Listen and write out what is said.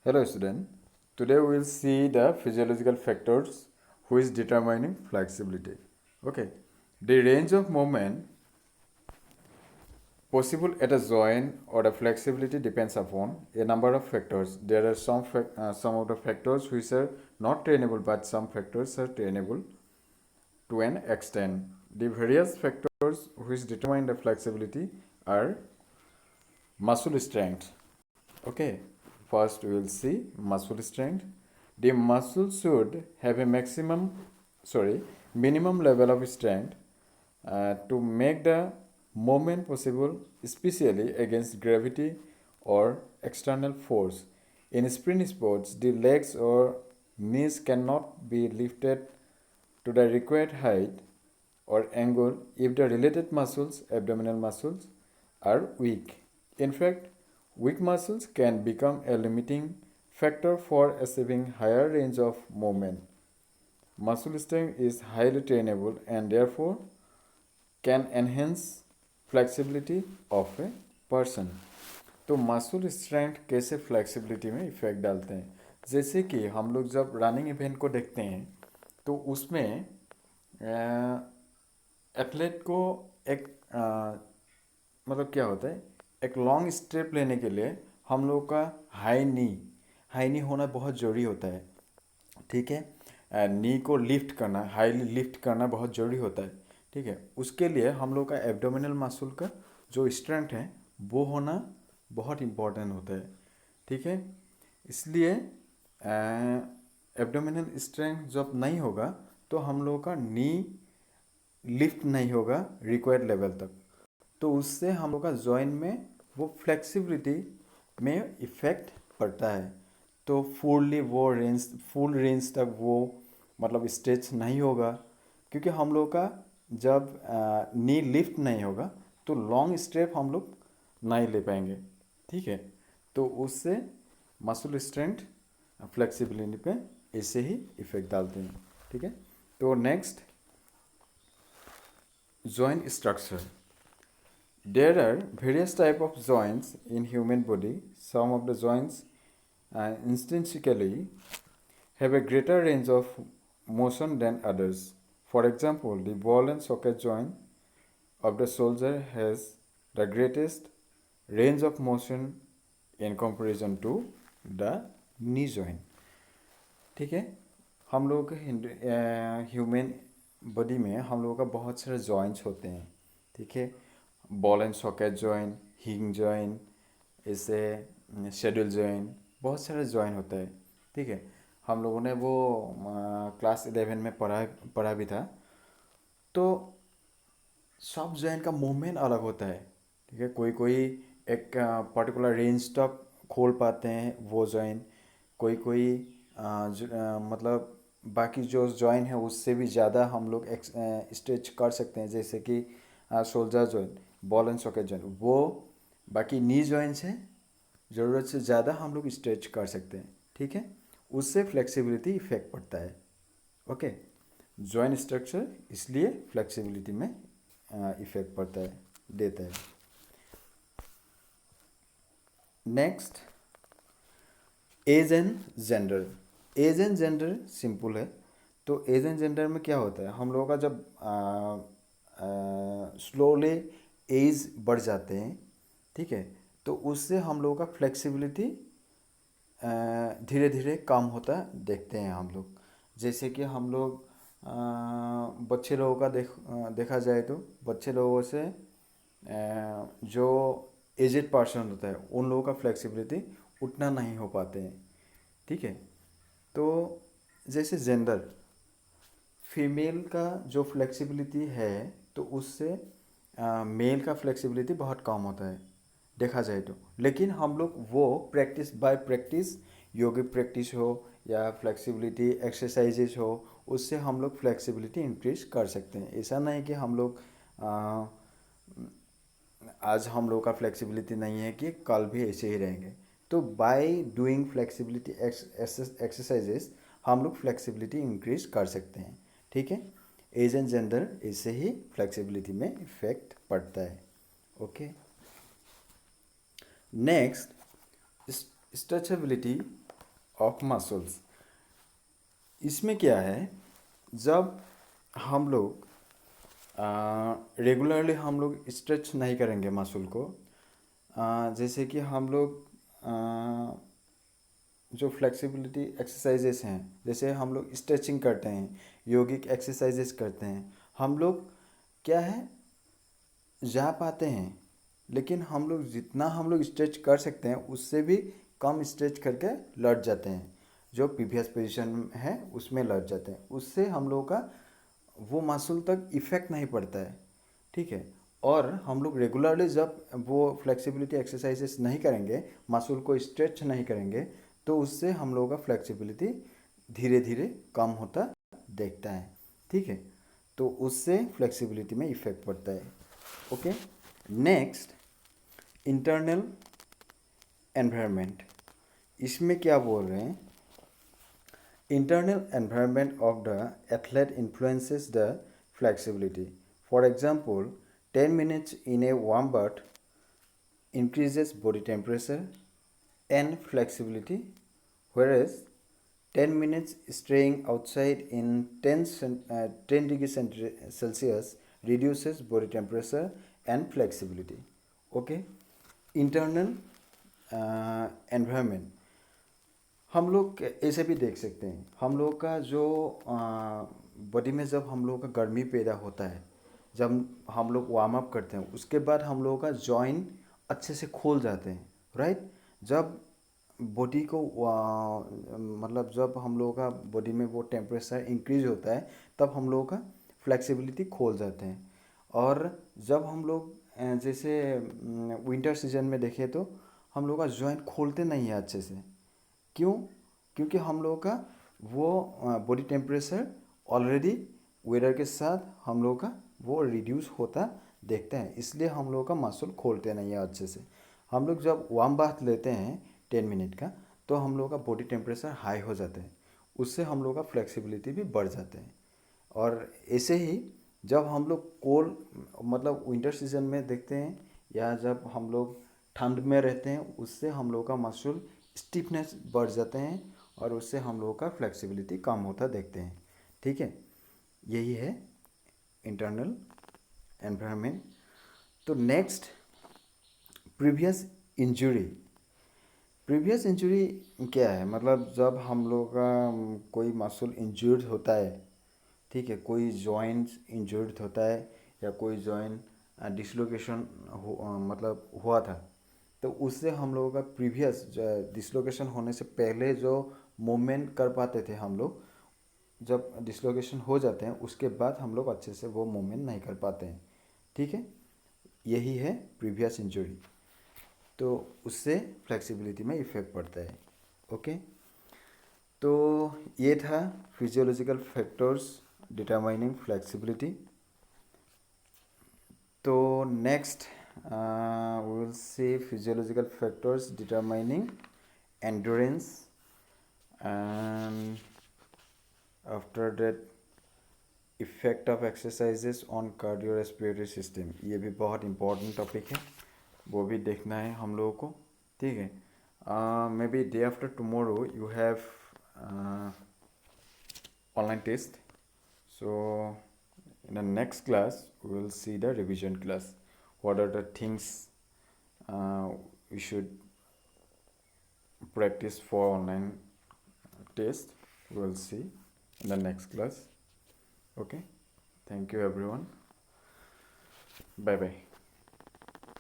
Hello student. Today we will see the physiological factors which determining flexibility. Okay. The range of movement possible at a joint or the flexibility depends upon a number of factors. There are some of the factors which are not trainable, but some factors are trainable to an extent. The various factors which determine the flexibility are muscle strength. Okay, first we will see muscle strength. The muscle should have a minimum level of strength to make the movement possible, especially against gravity or external force. In sprint sports, the legs or knees cannot be lifted to the required height or angle if the related muscles, abdominal muscles, are weak. In fact, weak muscles can become a limiting factor for achieving higher range of movement. Muscle strength is highly trainable and therefore can enhance flexibility of a person. तो muscle strength कैसे flexibility में effect डालते हैं? जैसे कि हम लोग जब रनिंग इवेंट को देखते हैं तो उसमें एथलीट को एक मतलब क्या होता है, एक लॉन्ग स्टेप लेने के लिए हम लोग का हाई नी होना बहुत ज़रूरी होता है. ठीक है, नी को लिफ्ट करना, हाईली लिफ्ट करना बहुत ज़रूरी होता है. ठीक है, उसके लिए हम लोग का एब्डोमिनल मसल का जो स्ट्रेंथ है वो होना बहुत इम्पोर्टेंट होता है. ठीक है, इसलिए एब्डोमिनल स्ट्रेंथ जब नहीं होगा तो हम लोग का नी लिफ्ट नहीं होगा रिक्वायर्ड लेवल तक, तो उससे हम लोग का जॉइंट में वो फ्लेक्सिबिलिटी में इफ़ेक्ट पड़ता है. तो फुल रेंज तक वो मतलब स्ट्रेच नहीं होगा, क्योंकि हम लोग का जब नी लिफ्ट नहीं होगा तो लॉन्ग स्टेप हम लोग नहीं ले पाएंगे. ठीक है, तो उससे मसल स्ट्रेंथ फ्लेक्सिबिलिटी पे ऐसे ही इफेक्ट डालते हैं. ठीक है, तो next joint structure. There are various type of joints in human body. Some of the joints intrinsically have a greater range of motion than others. For example, the ball and socket joint of the shoulder has the greatest range of motion in comparison to the knee joint. ठीक है, हम लोग human body में हम लोगों का बहुत सारे जॉइंट्स होते हैं. ठीक है, बॉल एंड सॉकेट जॉइंट, हिंग जॉइंट, ऐसे शेड्यूल जॉइंट, बहुत सारे जॉइंट होता है. ठीक है, हम लोगों ने वो क्लास 11 में पढ़ा भी था. तो सब जॉइंट का मूवमेंट अलग होता है. ठीक है, कोई कोई एक पर्टिकुलर रेंज तक खोल पाते हैं वो जॉइंट, कोई कोई मतलब बाकी जो जॉइंट है उससे भी ज़्यादा हम लोग स्ट्रेच कर सकते हैं. जैसे कि shoulder joint, ball and socket joint, वो बाकी नी जॉइंट से ज़रूरत से ज़्यादा हम लोग स्ट्रेच कर सकते हैं. ठीक है, उससे फ्लेक्सिबिलिटी इफेक्ट पड़ता है. ओके, जॉइंट स्ट्रक्चर इसलिए फ्लेक्सिबिलिटी में इफेक्ट पड़ता है, देता है. Next, age and gender. Age and gender simple है. तो एज एंड जेंडर में क्या होता है, हम लोगों का जब स्लोली एज बढ़ जाते हैं, ठीक है, तो उससे हम लोगों का फ्लेक्सिबिलिटी धीरे धीरे कम होता देखते हैं हम लोग. जैसे कि हम लोग बच्चे लोगों का देखा जाए तो बच्चे लोगों से जो एजेड पर्सन होता है उन लोगों का फ्लेक्सिबिलिटी उतना नहीं हो पाते हैं. ठीक है, तो जैसे जेंडर, फीमेल का जो फ्लेक्सिबिलिटी है तो उससे मेल का फ्लेक्सिबिलिटी बहुत कम होता है देखा जाए तो. लेकिन हम लोग वो practice by practice, yogic practice हो या फ्लेक्सिबिलिटी एक्सरसाइजेज हो, उससे हम लोग फ्लेक्सिबिलिटी इंक्रीज कर सकते हैं. ऐसा नहीं कि हम लोग आज हम लोग का फ्लेक्सिबिलिटी नहीं है कि कल भी ऐसे ही रहेंगे. तो बाय डूइंग फ्लेक्सिबिलिटी एक्सरसाइजेस हम लोग फ्लेक्सिबिलिटी इंक्रीज कर सकते हैं. ठीक है, एज एंड जेंडर इससे ही फ्लेक्सिबिलिटी में इफेक्ट पड़ता है. Okay, next stretchability. Of muscles. इसमें क्या है, जब हम लोग रेगुलरली हम लोग स्ट्रेच नहीं करेंगे मसल को, जैसे कि हम लोग जो फ्लेक्सिबिलिटी एक्सरसाइजेस हैं, जैसे हम लोग स्ट्रेचिंग करते हैं, योगिक एक्सरसाइजेस करते हैं, हम लोग क्या है जा पाते हैं, लेकिन हम लोग जितना हम लोग स्ट्रेच कर सकते हैं उससे भी कम स्ट्रेच करके लौट जाते हैं, जो प्रीवियस पोजीशन है उसमें लौट जाते हैं। उससे हम लोगों का वो मसल तक इफ़ेक्ट नहीं पड़ता है, ठीक है। और हम लोग रेगुलरली जब वो फ्लेक्सिबिलिटी एक्सरसाइजेस नहीं करेंगे, मसल को स्ट्रेच नहीं करेंगे, तो उससे हम लोगों का फ्लेक्सिबिलिटी धीरे धीरे कम होता देखता है, ठीक है। तो उससे फ्लेक्सिबिलिटी में इफ़ेक्ट पड़ता है। Okay, next internal environment. इसमें क्या बोल रहे हैं, internal environment of the athlete influences the flexibility. For example, 10 minutes in a warm bath increases body temperature and flexibility, whereas 10 minutes staying outside in 10 degrees Celsius reduces body temperature and flexibility. Okay, internal environment हम लोग ऐसे भी देख सकते हैं। हम लोग का जो बॉडी में जब हम लोग का गर्मी पैदा होता है, जब हम लोग वार्म अप करते हैं, उसके बाद हम लोगों का जॉइंट अच्छे से खोल जाते हैं, राइट। जब बॉडी को मतलब जब हम लोगों का बॉडी में वो टेम्परेचर इंक्रीज होता है, तब हम लोगों का फ्लेक्सिबिलिटी खोल जाते हैं। और जब हम लोग जैसे विंटर सीजन में देखें तो हम लोग का जॉइंट खोलते नहीं है अच्छे से। क्यों? क्योंकि हम लोगों का वो बॉडी टेम्परेचर ऑलरेडी वेदर के साथ हम लोगों का वो रिड्यूस होता देखते हैं, इसलिए हम लोगों का मसल खोलते नहीं है अच्छे से। हम लोग जब वार्म बाथ लेते हैं 10 मिनट का, तो हम लोगों का बॉडी टेम्परेचर हाई हो जाता है, उससे हम लोगों का फ्लेक्सिबिलिटी भी बढ़ जाते हैं। और ऐसे ही जब हम लोग कोल्ड मतलब विंटर सीजन में देखते हैं, या जब हम लोग ठंड में रहते हैं, उससे हम लोग का मसल स्टिफनेस बढ़ जाते हैं, और उससे हम लोगों का फ्लेक्सिबिलिटी कम होता देखते हैं, ठीक है। यही है इंटरनल एनवायरनमेंट। तो next, previous injury. Previous injury क्या है, मतलब जब हम लोग का कोई मसल इंजर्ड होता है, ठीक है, कोई जॉइंट इंजर्ड होता है, या कोई जॉइंट डिसलोकेशन मतलब हुआ था, तो उससे हम लोगों का प्रीवियस डिसलोकेशन होने से पहले जो मूवमेंट कर पाते थे हम लोग, जब डिसलोकेशन हो जाते हैं उसके बाद हम लोग अच्छे से वो मूवमेंट नहीं कर पाते हैं, ठीक है। यही है प्रीवियस इंजरी। तो उससे फ्लेक्सिबिलिटी में इफ़ेक्ट पड़ता है। ओके, तो ये था फिजियोलॉजिकल फैक्टर्स डिटरमाइनिंग फ्लेक्सिबिलिटी। तो next we will see physiological factors determining endurance, and after that effect of exercises on cardiorespiratory system। ये भी बहुत important topic है, वो भी देखना है हम लोगों को, ठीक है। maybe day after tomorrow you have online test, so in the next class we will see the revision class, what are the things we should practice for online test. We will see in the next class. Okay, thank you everyone, bye bye.